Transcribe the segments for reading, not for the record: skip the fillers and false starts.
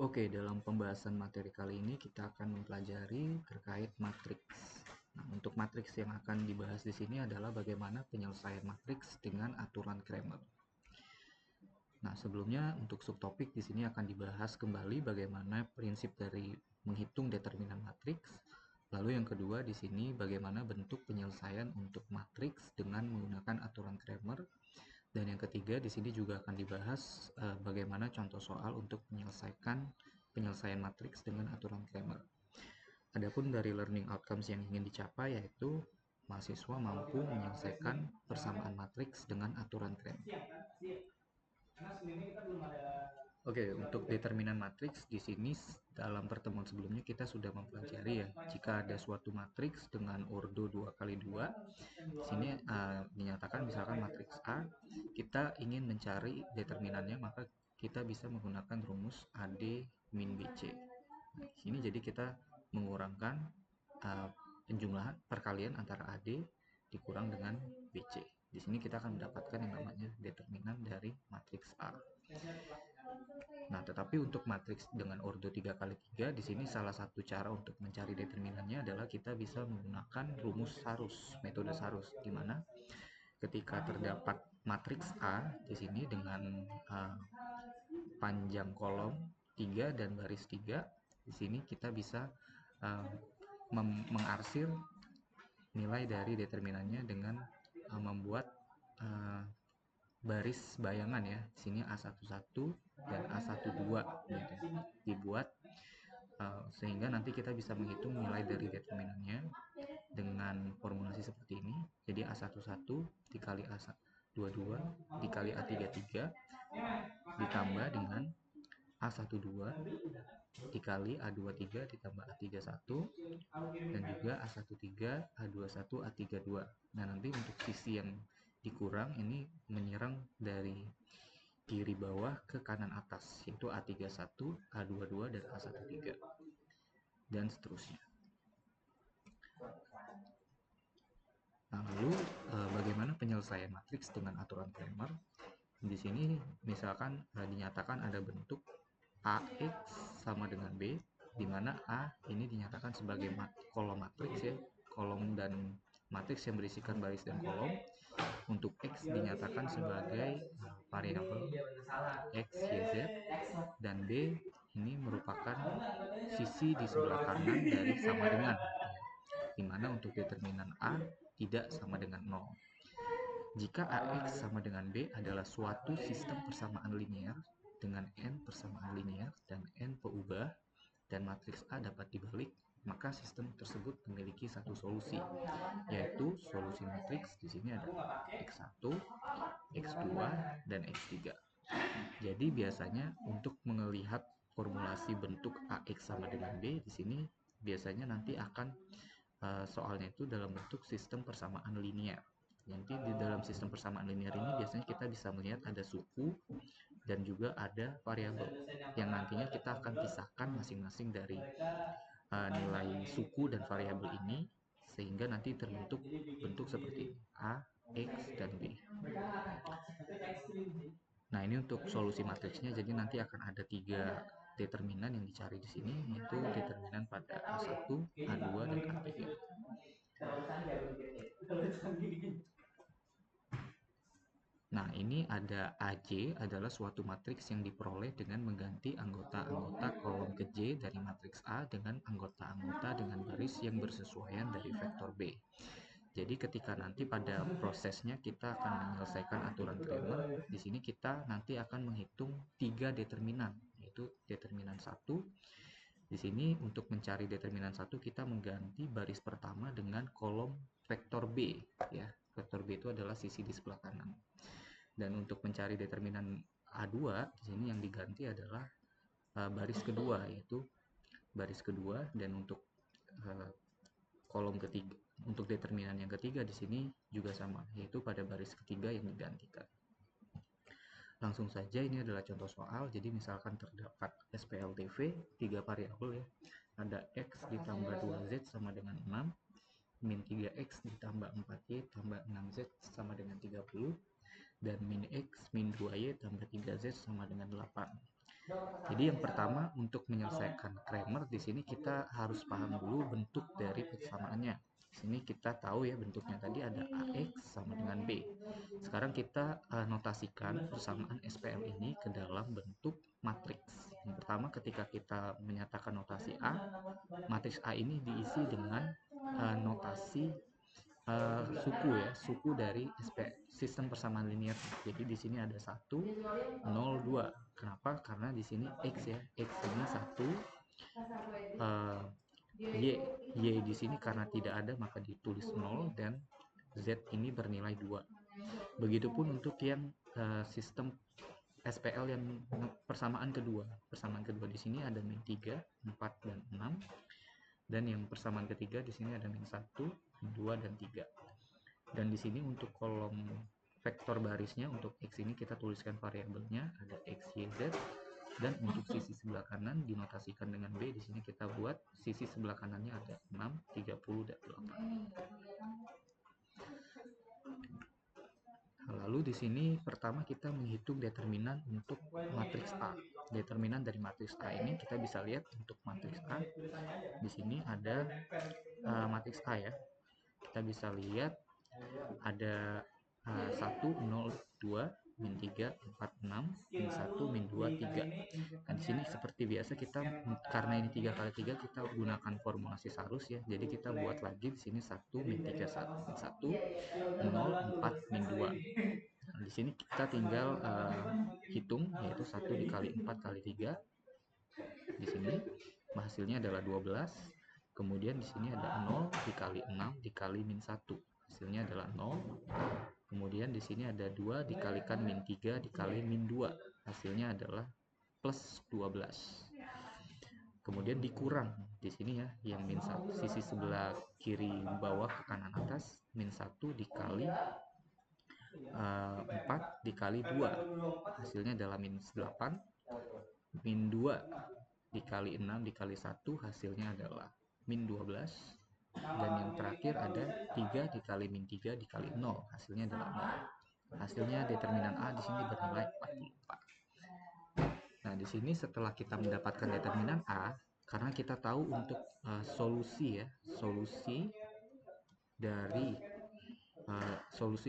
Oke, dalam pembahasan materi kali ini kita akan mempelajari terkait matriks. Nah, untuk matriks yang akan dibahas di sini adalah bagaimana penyelesaian matriks dengan aturan Cramer. Nah, sebelumnya untuk subtopik di sini akan dibahas kembali bagaimana prinsip dari menghitung determinan matriks. Lalu yang kedua di sini bagaimana bentuk penyelesaian untuk matriks dengan menggunakan aturan Cramer. Dan yang ketiga di sini juga akan dibahas bagaimana contoh soal untuk penyelesaian matriks dengan aturan Cramer. Adapun dari learning outcomes yang ingin dicapai yaitu mahasiswa mampu menyelesaikan persamaan matriks dengan aturan Cramer. Oke, untuk determinan matriks di sini dalam pertemuan sebelumnya kita sudah mempelajari ya, jika ada suatu matriks dengan ordo 2x2, di sini dinyatakan misalkan matriks A, kita ingin mencari determinannya, maka kita bisa menggunakan rumus AD min BC. Nah, di sini jadi kita mengurangkan penjumlahan perkalian antara AD dikurang dengan BC. Di sini kita akan mendapatkan yang namanya determinan dari matriks A. Nah, tetapi untuk matriks dengan ordo 3x3, di sini salah satu cara untuk mencari determinannya adalah kita bisa menggunakan rumus Sarus, metode Sarus, di mana ketika terdapat matriks A di sini dengan panjang kolom 3 dan baris 3, di sini kita bisa mengarsir nilai dari determinannya dengan membuat baris bayangan ya. Di sini A11 dan A12 gitu. Dibuat sehingga nanti kita bisa menghitung nilai dari determinannya dengan formulasi seperti ini. Jadi A11 dikali A22 dikali A33 ditambah dengan A12 dikali A23 ditambah A31 dan juga A13, A21, A32. Nah, nanti untuk sisi yang dikurang ini menyerang dari kiri bawah ke kanan atas, yaitu A31, A22, dan A13, dan seterusnya. Nah, lalu bagaimana penyelesaian matriks dengan aturan Cramer? Di sini misalkan dinyatakan ada bentuk AX sama dengan B, di mana A ini dinyatakan sebagai kolom matriks ya, kolom dan matriks yang berisikan baris dan kolom. Untuk X dinyatakan sebagai variabel X, Y, Z, dan B ini merupakan sisi di sebelah kanan dari sama dengan, di mana untuk determinan A tidak sama dengan 0. Jika AX sama dengan B adalah suatu sistem persamaan linear dengan n persamaan linear dan n peubah, dan matriks A dapat dibalik, maka sistem tersebut memiliki satu solusi, yaitu solusi matriks di sini ada X1, X2, dan X3. Jadi biasanya untuk melihat formulasi bentuk AX sama dengan B di sini biasanya nanti akan soalnya itu dalam bentuk sistem persamaan linear. Nanti di dalam sistem persamaan linear ini biasanya kita bisa melihat ada suku dan juga ada variabel yang nantinya kita akan pisahkan masing-masing dari nilai suku dan variabel ini sehingga nanti terbentuk bentuk seperti ini, A, X, dan B. Nah, ini untuk solusi matriksnya, jadi nanti akan ada 3 determinan yang dicari di sini, yaitu determinan pada A1, A2, dan A3. Nah, ini ada AJ adalah suatu matriks yang diperoleh dengan mengganti anggota-anggota kolom ke J dari matriks A dengan anggota-anggota dengan baris yang bersesuaian dari vektor B. Jadi ketika nanti pada prosesnya kita akan menyelesaikan aturan Cramer, di sini kita nanti akan menghitung 3 determinan, yaitu determinan 1. Di sini untuk mencari determinan 1 kita mengganti baris pertama dengan kolom vektor B ya. Vektor B itu adalah sisi di sebelah kanan. Dan untuk mencari determinan A2 di sini yang diganti adalah baris kedua, yaitu baris kedua, dan untuk kolom ketiga, untuk determinan yang ketiga di sini juga sama, yaitu pada baris ketiga yang digantikan. Langsung saja, ini adalah contoh soal. Jadi misalkan terdapat SPLTV 3 variabel ya. Ada X ditambah 2Z sama dengan 6, min 3X ditambah 4Y tambah 6Z sama dengan 30, dan min X min 2Y tambah 3Z sama dengan 8. Jadi yang pertama untuk menyelesaikan Cramer di sini kita harus paham dulu bentuk dari persamaannya. Di sini kita tahu ya bentuknya tadi ada AX sama dengan B. Sekarang kita notasikan persamaan SPL ini ke dalam bentuk matriks. Yang pertama ketika kita menyatakan notasi A, matriks A ini diisi dengan notasi suku ya, suku dari sistem persamaan linear. Jadi di sini ada 1, 0, 2. Kenapa? Karena di sini X ya, X ini 1, Y di sini karena tidak ada maka ditulis 0 dan Z ini bernilai 2. Begitupun untuk yang sistem SPL yang persamaan kedua. Persamaan kedua di sini ada min 3, 4 dan 6. Dan yang persamaan ketiga di sini ada min 1, 2 dan 3. Dan di sini untuk kolom vektor barisnya untuk X ini kita tuliskan variabelnya ada X, Y, Z. Dan untuk sisi sebelah kanan dinotasikan dengan B. Di sini kita buat sisi sebelah kanannya ada 6, 30 dan 8. Lalu di sini pertama kita menghitung determinan untuk matriks A. Determinan dari matriks A ini kita bisa lihat untuk matriks A. Di sini ada matriks A ya. Kita bisa lihat ada 1, 0, 2, min 3, 4, 6, min 1, min 2, 3. Nah, di sini seperti biasa kita karena ini 3 kali 3 kita gunakan formulasi Sarus ya. Jadi kita buat lagi di sini 1, min 3, 1, min 1, 0, 4, min 2. Nah, di sini kita tinggal hitung yaitu 1 dikali 4 kali 3. Di sini hasilnya adalah 12. Kemudian di sini ada 0 dikali 6 dikali min 1. Hasilnya adalah 0. Kemudian di sini ada 2 dikalikan min 3 dikali min 2. Hasilnya adalah plus 12. Kemudian dikurang di sini ya, yang min 1 sisi sebelah kiri bawah ke kanan atas, min 1 dikali 4 dikali 2. Hasilnya adalah minus 8. Min 2 dikali 6 dikali 1 hasilnya adalah min 12. Dan yang terakhir ada 3 dikali min 3 dikali 0, hasilnya adalah 0. Hasilnya determinan A di sini bernilai 44. Nah, di sini setelah kita mendapatkan determinan A, karena kita tahu untuk solusi ya, solusi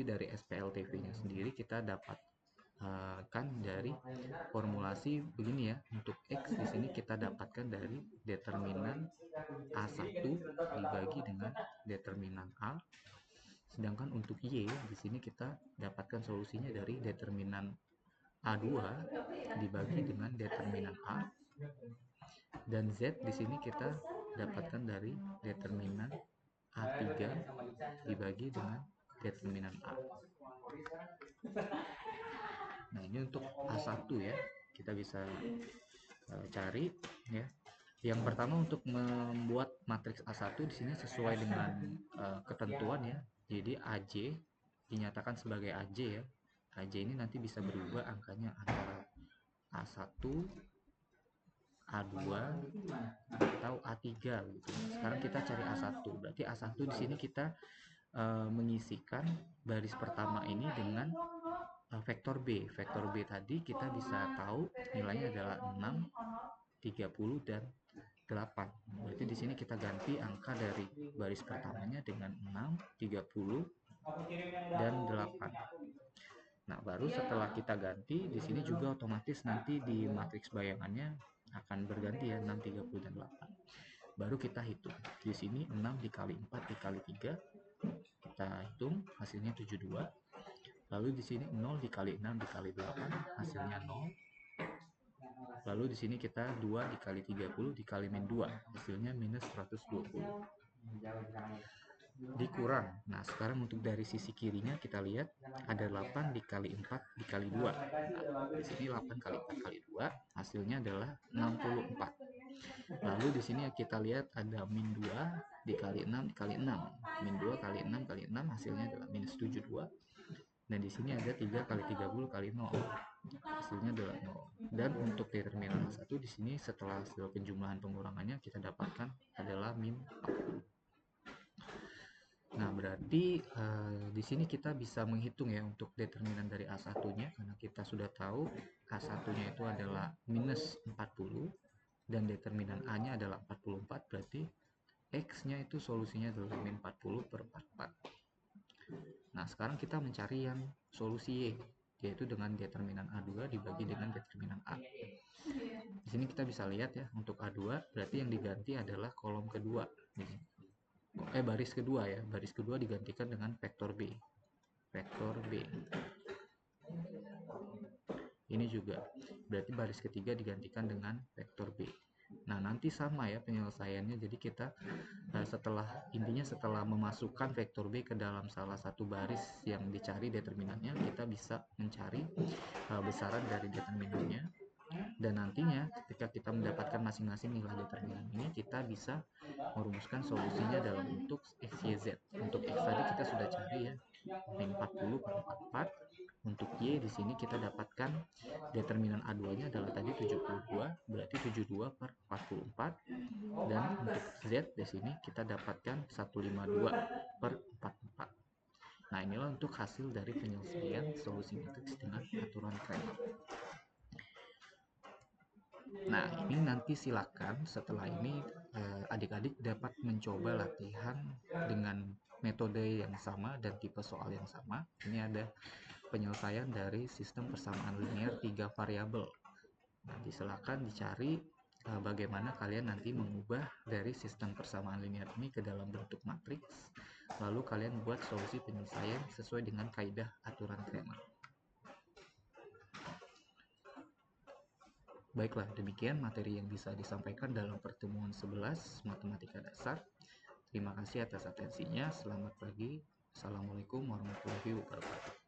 dari SPLTV-nya sendiri kita dapatkan dari formulasi begini ya. Untuk X di sini kita dapatkan dari determinan A1 dibagi dengan determinan A. Sedangkan untuk Y di sini kita dapatkan solusinya dari determinan A2 dibagi dengan determinan A. Dan Z di sini kita dapatkan dari determinan A3 dibagi dengan determinan A. Nah, ini untuk A1 ya. Kita bisa cari ya. Yang pertama untuk membuat matriks A1 di sini sesuai dengan ketentuan ya. Jadi AJ dinyatakan sebagai AJ ya. AJ ini nanti bisa berubah angkanya antara A1, A2 atau A3 gitu. Sekarang kita cari A1. Berarti A1 di sini kita mengisikan baris pertama ini dengan vektor B. Vektor B tadi kita bisa tahu nilainya adalah 6, 30 dan 8. Berarti di sini kita ganti angka dari baris pertamanya dengan 6, 30 dan 8. Nah, baru setelah kita ganti di sini juga otomatis nanti di matriks bayangannya akan berganti ya 6, 30 dan 8. Baru kita hitung. Di sini 6 dikali 4 dikali 3. Kita hitung hasilnya 72. Lalu di sini 0 dikali 6 dikali 8 hasilnya 0. Lalu di sini kita 2 dikali 30 dikali min 2 hasilnya minus 120. Dikurang. Nah, sekarang untuk dari sisi kirinya kita lihat ada 8 dikali 4 dikali 2. Nah, di sini 8 kali 4 kali 2 hasilnya adalah 64. Lalu di sini kita lihat ada min 2 dikali 6 dikali 6. Min 2 kali 6 kali 6 hasilnya adalah minus 72. Dan di sini ada 3 kali 30 kali 0. Hasilnya adalah 0. Dan untuk determinan 1 di sini setelah hasil penjumlahan pengurangannya kita dapatkan adalah min 40. Nah, berarti di sini kita bisa menghitung ya untuk determinan dari A1-nya, karena kita sudah tahu A1-nya itu adalah minus 40 dan determinan A-nya adalah 44, berarti X-nya itu solusinya adalah min 40 per 44. Nah, sekarang kita mencari yang solusi Y, yaitu dengan determinan A2 dibagi dengan determinan A. Di sini kita bisa lihat ya, untuk A2 berarti yang diganti adalah kolom kedua. Baris kedua ya, baris kedua digantikan dengan vektor B. Vektor B. Ini juga, berarti baris ketiga digantikan dengan vektor B. Nah, nanti sama ya penyelesaiannya. Jadi kita setelah memasukkan vektor B ke dalam salah satu baris yang dicari determinannya, kita bisa mencari besaran dari determinannya. Dan nantinya ketika kita mendapatkan masing-masing nilai determinan ini, kita bisa merumuskan solusinya dalam bentuk X, Y, Z. Untuk X tadi kita sudah cari ya, min 40 per 44. Untuk Y di sini kita dapatkan determinan A2-nya adalah tadi 72, berarti 72 per 44. Dan untuk Z di sini kita dapatkan 152 per 44. Nah, inilah untuk hasil dari penyelesaian solusi matriks dengan aturan Cramer. Nah, ini nanti silakan setelah ini adik-adik dapat mencoba latihan dengan metode yang sama dan tipe soal yang sama. Ini ada penyelesaian dari sistem persamaan linear 3 variabel. Nanti silakan dicari bagaimana kalian nanti mengubah dari sistem persamaan linear ini ke dalam bentuk matriks. Lalu kalian buat solusi penyelesaian sesuai dengan kaidah aturan Cramer. Baiklah, demikian materi yang bisa disampaikan dalam pertemuan 11 Matematika Dasar. Terima kasih atas atensinya. Selamat pagi. Assalamualaikum warahmatullahi wabarakatuh.